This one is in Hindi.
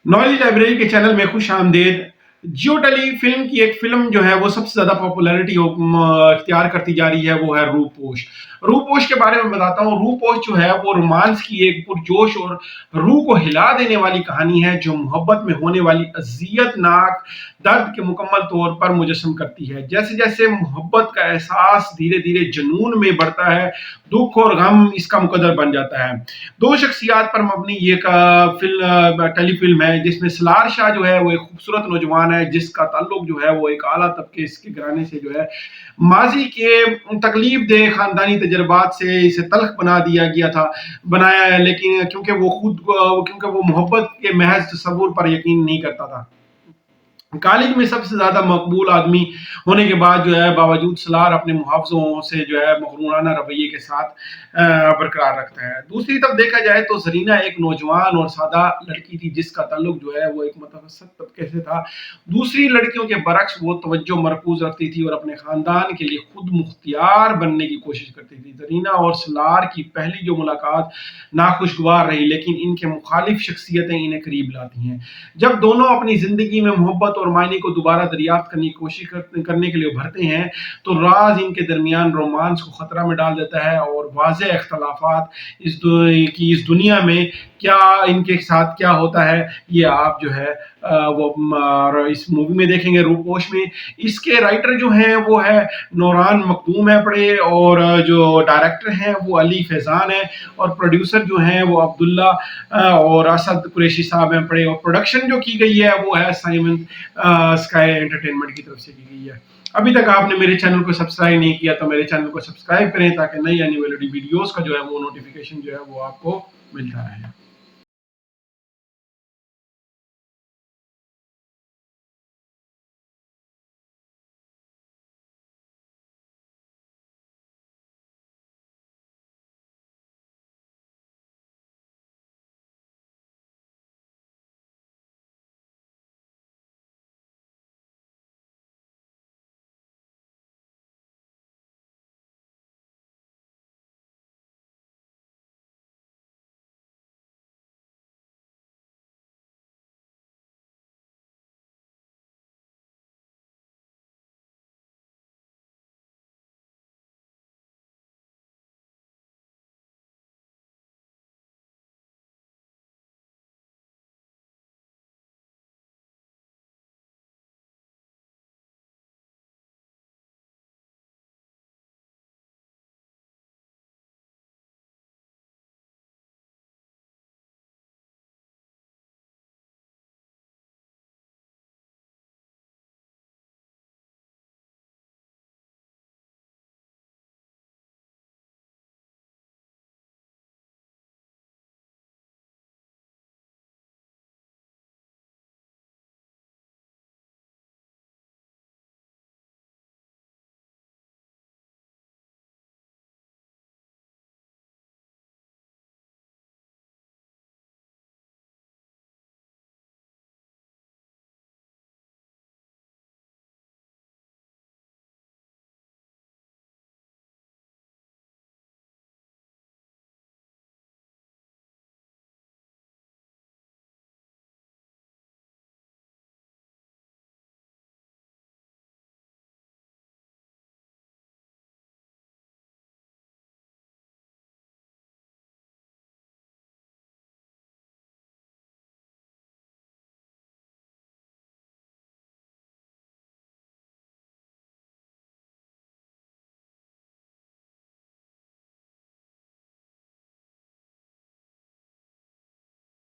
नॉलेज लाइब्रेरी के चैनल में खुश आमदेद। जियो टेली फिल्म की एक फिल्म जो है वो सबसे ज्यादा पॉपुलैरिटी इख्तियार करती जा रही है, वो है रूपोश। रूपोश के बारे में बताता हूँ। रूपोश जो है वो रोमांस की एक पुरजोश और रूह को हिला देने वाली कहानी है, जो मोहब्बत में होने वाली अजियतनाक दर्द के मुकम्मल तौर पर मुजस्सम करती है। जैसे जैसे मोहब्बत का एहसास धीरे धीरे जुनून में बढ़ता है, दुख और गम इसका मुकद्दर बन जाता है। दो शख्सियात पर मबनी ये फिल्म टेलीफिल्म है, जिसमें सलार शाह जो है वो एक खूबसूरत नौजवान है, जिसका ताल्लुक जो है वो एक आला तबके इसके घराने से जो है माजी के तकलीफ दे खानदानी तजर्बात से इसे तल्ख बना दिया गया था, बनाया है। लेकिन क्योंकि वो मोहब्बत के महज तस्वुर पर यकीन नहीं करता था। कॉलेज में सबसे ज्यादा मकबूल आदमी होने के बाद जो है बावजूद सलार अपने मुहावजों से जो है मकरूराना रवैये के साथ बरकरार रखता है। दूसरी तरफ देखा जाए तो जरीना एक नौजवान और सादा लड़की थी, जिसका ताल्लुक जो है वो एक मुतवसत तबके से था। दूसरी लड़कियों के बरक्स वो तवज्जो मरकूज रखती थी और अपने खानदान के लिए खुद मुख्तियार बनने की कोशिश करती थी। जरीना और सलार की पहली जो मुलाकात नाखुशगवार रही, लेकिन इनके मुखालिफ शख्सियतें इन्हें करीब लाती हैं। जब दोनों अपनी जिंदगी में मोहब्बत और मायने को दोबारा दरियाफ्त करने की कोशिश करने के लिए उभरते हैं, तो राज इनके दरमियान रोमांस को खतरा में डाल देता है और वाज़ेह इख्तलाफात इस दुनिया में क्या इनके साथ क्या होता है, ये आप जो है इस मूवी में देखेंगे, रूपोश में। इसके राइटर जो हैं वो है नौरान मखदूम है पड़े, और जो डायरेक्टर हैं वो अली फैजान है, और प्रोड्यूसर जो हैं वो अब्दुल्ला और असद कुरैशी साहब हैं पड़े, और प्रोडक्शन जो की गई है वो है साइमन स्काई एंटरटेनमेंट की तरफ से की गई है। अभी तक आपने मेरे चैनल को सब्सक्राइब नहीं किया तो मेरे चैनल को सब्सक्राइब करें, ताकि नई आने वाली वीडियोस का जो है वो नोटिफिकेशन जो है वो आपको मिलता रहे।